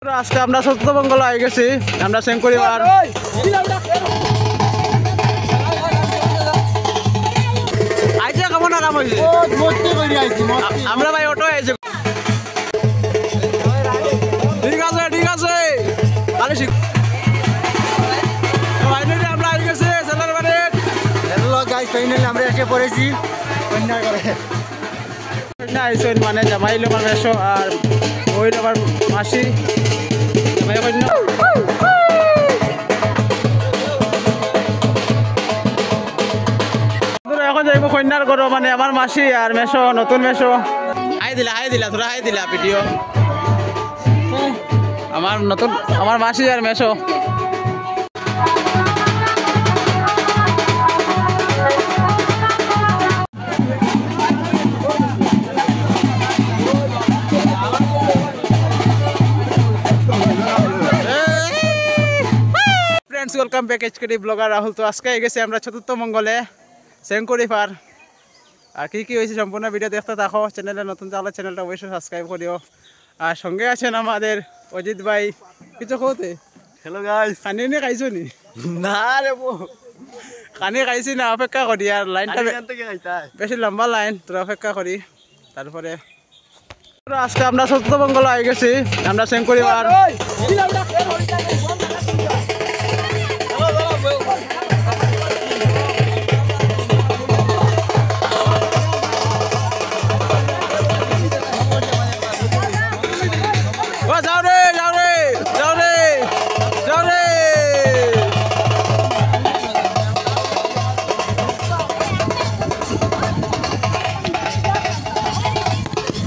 আজকে আমরা চতুর্থ মঙ্গল আই গেছি আমরা সেঙ্কুরিবার আইছে কেমন আরাম হইছে আমরা ভাই অটো আইছে ঠিক আছে তাহলে ফাইনালি আমরা আই গেছি সেলার বাড়ি হ্যালো গাইস ফাইনালি আমরা এসে পড়েছি কন্যা করে কন্যা আইছেন মানে জামাই লোকের বেশ আর ওই আমার মাসি জামাই কন্যা এখন যাইব কন্যার ঘর মানে আমার মাসি আর মেশো নতুন মেশো হাই দিলা তোরা হাই দিলা ভিডিও আমার মাসি আর মেশো friends welcome back HKD blogger Rahul तो आज के আমরা চতুর্থ মঙ্গলে সেঙ্কুরিপার আর কি হয়েছে সম্পূর্ণ ভিডিও দেখতে থাকো চ্যানেলে নতুন তাহলে চ্যানেলটা অবশ্যই সাবস্ক্রাইব করিও আর সঙ্গে আছেন আমাদের অজিত ভাই কিছু কওতে হ্যালো গাইস খানি নে খাইছো নি না রে বো খানি খাইছি না অপেক্ষা করি আর লাইনটা বেশি লম্বা লাইন তোরা অপেক্ষা করি তারপরে আজকে আমরা চতুর্থ মঙ্গল আই গেছি আমরা সেঙ্কুরিপার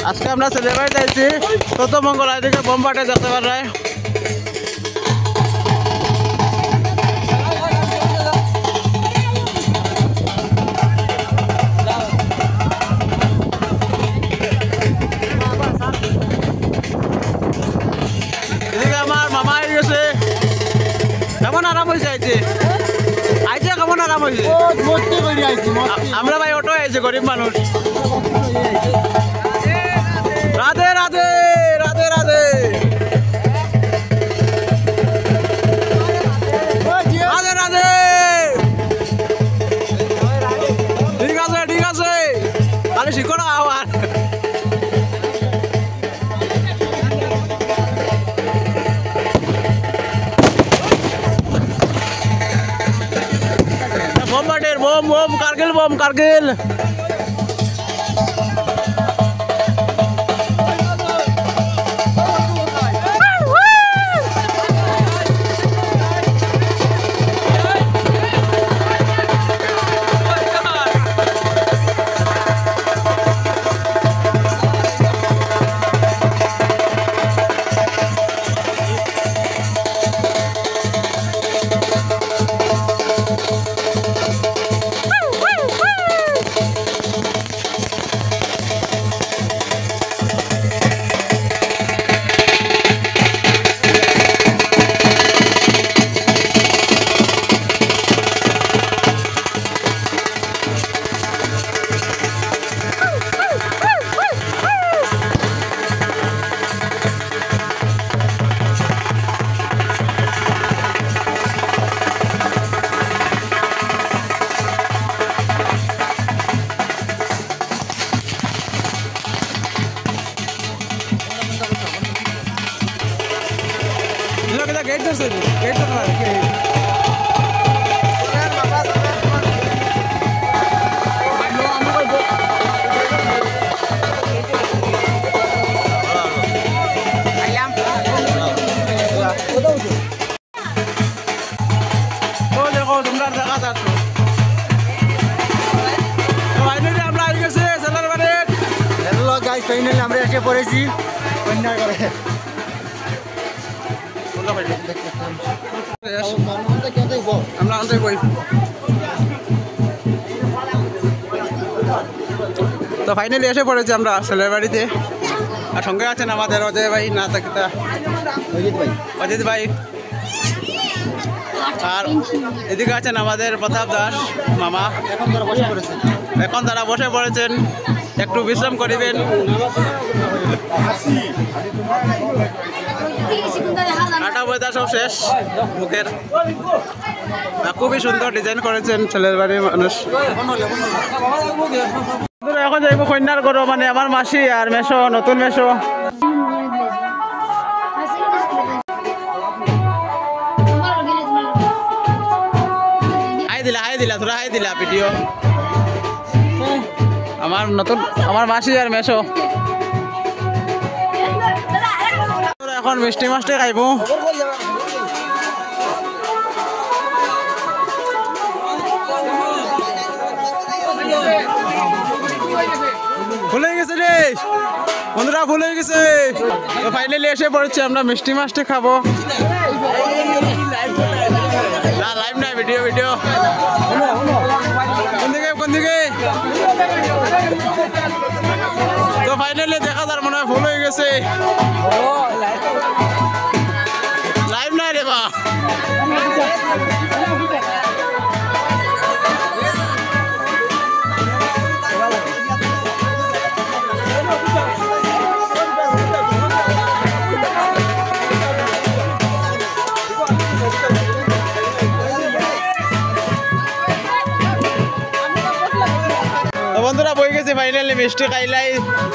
আজকে আমরা সেলিব্রেট যাইছি চতুর্থ মঙ্গল আইদিকে বোমবাটে যেতে পারে এদিকে আমার মামা আই গেছে কেমন আরাম হয়েছে আইছে কেমন আরাম হয়েছে আমরা ভাই অটো আইছে গরিব মানুষ রাধে রাধে রাধে রাধে রাধে রাধে ঠিক আছে তাহলে শিখো না আবার বোমবাটের বোম কারগিল गेट ফাইনালি আমরা এসে পড়েছি কন্যা করে আমরা আনতে কই তো ফাইনালি এসে পড়েছি আমরা ছেলের বাড়িতে আর সঙ্গে আছেন আমাদের অজয় ভাই না থাকিতা অজিত ভাই আর এদিকে আছেন আমাদের প্রতাপ দাস মামা এখন তারা বসে পড়েছেন একটু বিশ্রাম করিবেন কাটা পয়দা সব শেষ মুখের। খুবই সুন্দর ডিজাইন করেছেন ছেলের বাড়ির মানুষ। এখন যাইব কন্যার ঘর, মানে আমার মাসি আর মেশো, নতুন মেশো। হাই দিলা তোরা, হাই দিলা ভিডিও। আমার নতুন, আমার মাসি আর মেশো। এখন মিষ্টি মাছটা খাইব। ভুল হয়ে গেছে রে বন্ধুরা, ভুল হয়ে গেছে। তো ফাইনালি এসে পড়েছি আমরা মিষ্টি মাছটা খাবো। না লাইভ নাই, ভিডিও ভিডিও। কোন দিকে তো ফাইনালি দেখা যার মনে হয় ভুল হয়ে গেছে। লাইভ নাই রে বা। বন্ধুরা বই গেছে ফাইনালি মিষ্টি খাইলাই,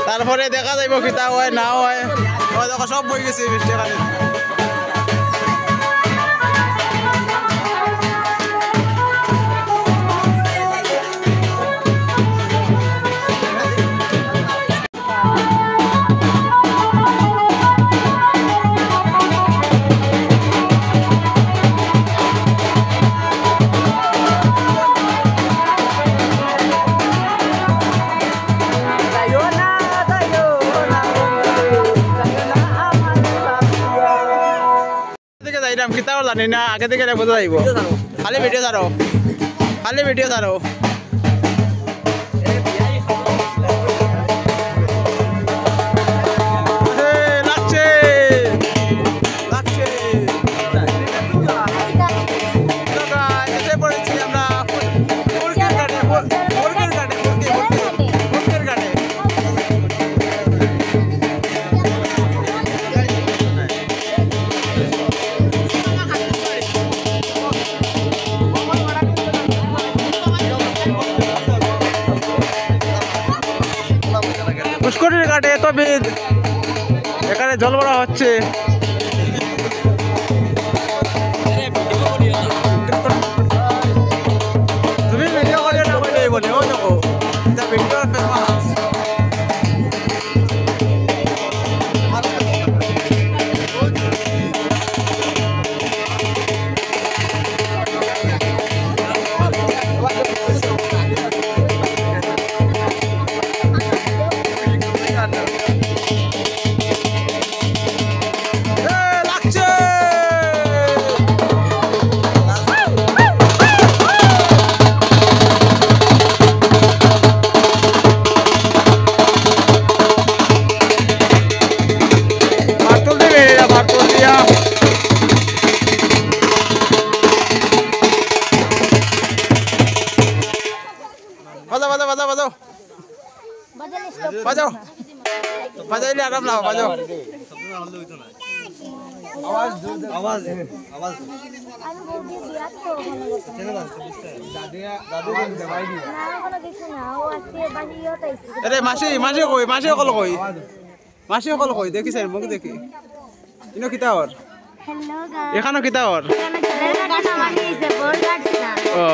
তারপরে দেখা যাইব কিতা হয় না হয়। দেখো সব বই গেছে মিষ্টি খাই। কিতাও জানি না, আগে থেকে বোঝা যাইব। খালি ভিডিও ছাড়ো, খালি ভিডিও ছাড়ো। লাগছে লাগছে। এসে পড়েছি আমরা মুরগির ঘাটে, মুরগির ঘাটে, মুরগির ঘাটে। পুষ্করির ঘাটে এত ভিড়, এখানে জল ভরা হচ্ছে। তুমি ভিডিও করে না বলে বলে ও দেখো ভিডিও ফেমাস। বাজাও বাজাইলে আরাম লাও, বাজাও। আওয়াজ আওয়াজ আওয়াজ আরে মাসি মাসি কই, মাসি অকল কই, মাসি অকল কই দেখিছে মোক দেখি। ইনো কিতাওর এখানো কিতাওর ও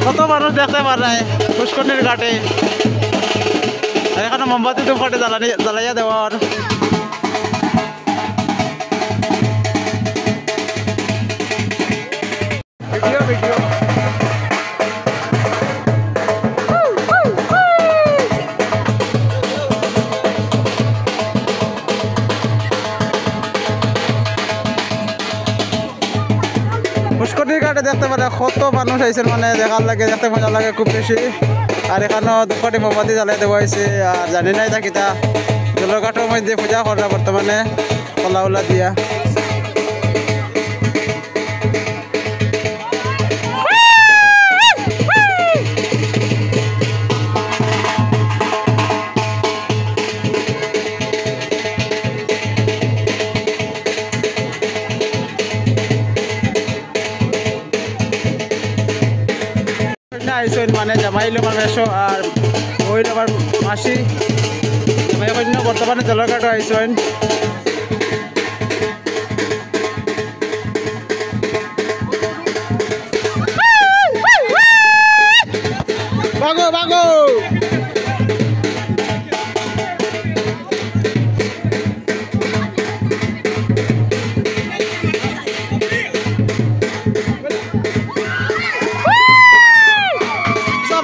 কত মানুষ দেখতে পারায় পুষ্করণীর ঘাটে। এখানে মোমবাতি ধূপকাঠি জ্বালাইয়া দেওয়ার। ভিডিও ভিডিও পুষ্করণীর ঘাটে দেখতে পারে কত মানুষ আইসেন, মানে দেখার লাগে, দেখতে মজা লাগে খুব বেশি। আর এখানেও ধূপকাঠি মোমবাতি জ্বালাই দেওয়া হয়েছে। আর জানি নাই তা কিতা জলের ঘাটের মধ্যে পূজা করা বর্তমানে কলা উলা দিয়া। আইসন মানে জামাই লোক মেশো আর ওই আমার মাসি জামাই কন্য বর্তমানে জলের ঘাটও আইসন। বাগো বাগো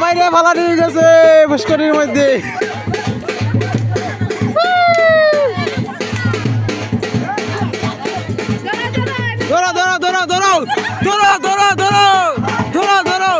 বাইরে ভালা নিয়ে গেছে পুষ্করণীর মধ্যে। ধরো ধরো ধরো ধরো ধরো ধরো ধরো ধরো ধরো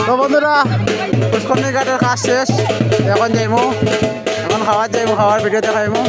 তো বন্ধুরা পুষ্করণী ঘাটের কাজ শেষ, এখন যাইমু, এখন খাওয়ার যাইমু, খাওয়ার ভিডিও দেখাইমু।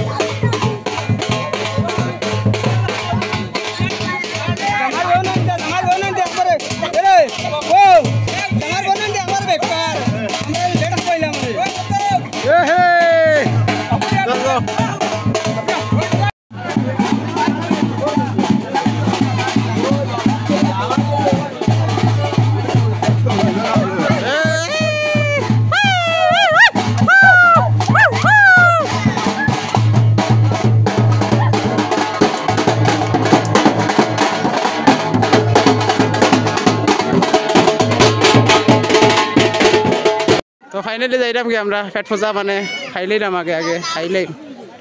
তো ফাইনালি যাইতাম কি আমরা পেট পূজা মানে খাইলাম, আগে আগে খাইলাম,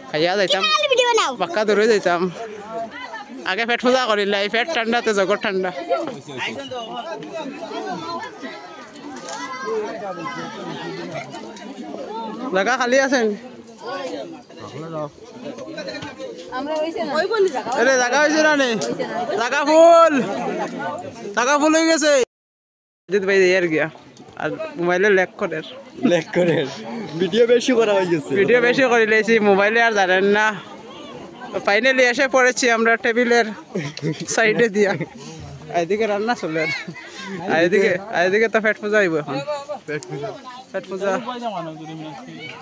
খাইয়া যাইতাম পাক্কা দূরে যাইতাম। আগে পেট পূজা করিলাই, পেট ঠান্ডাতে জগৎ ঠান্ডা। জায়গা খালি আছেন? জায়গা হয়েছে না নে? জায়গা ফুল, জায়গা ফুল হয়ে গেছে। ভাই এর গিয়া আর মোবাইলে লেক করে ভিডিও বেশি করা হয়ে গেছে, ভিডিও বেশি করে লেছি মোবাইলে আর জানেন না। ফাইনালি এসে পড়েছি আমরা টেবিলের সাইডে দিয়া। এদিকে রান্না চলে, আর এদিকে তো পেট পূজা হইব এখন। পেট পূজা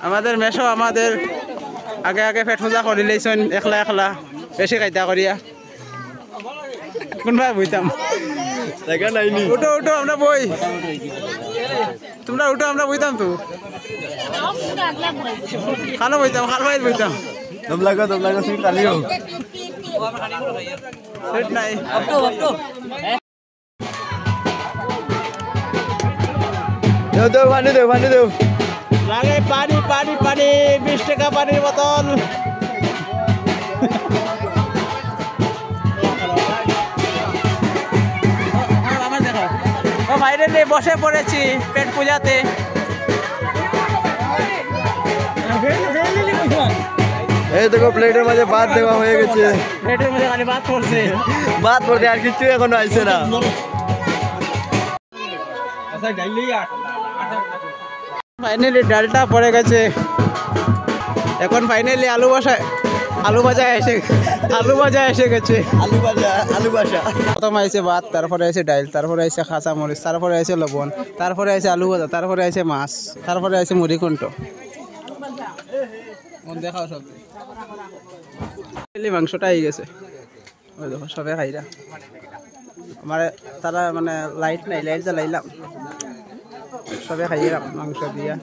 আমাদের মেশো আমাদের আগে আগে পেট পূজা করে লেছেন একলা একলা, বেশি কায়দা করিয়া। কোনবা বইতাম উঠো উঠো আমরা বই, তোমরা উঠো আমরা বইতাম তো খালো বইতাম, খাল বাইর বইতাম। দম লাগা তুমি কালিও সেট নাই পানি দেও লাগে পানি পানি পানি 20 টাকা পানির বোতল ফাইনালি বসে পড়েছি পেট পূজাতে এই দেখো প্লেটের মাঝে ভাত দেওয়া হয়ে গেছে পেটের মধ্যে খালি ভাত পড়ছে ভাত পড়তে আর কিছু এখনো আইছে না ফাইনালি ডালটা পড়ে গেছে এখন ফাইনালি আলু ভাজা এসে গেছে আলু ভাজা প্রথম আইছে ভাত তারপরে আইছে ডাল তারপরে আইছে কাঁচা মরিচ তারপরে আইছে লবণ তারপরে আইছে আলু ভাজা তারপরে আইছে মাছ তারপরে আইছে মুড়ি কুন্ট দেখাও সব মাংসটা আই গেছে ওই দেখো সবে খাইরা আমার তারা মানে লাইট নাই লাইট জ্বালাইলাম সবে খাইলাম মাংস দিয়া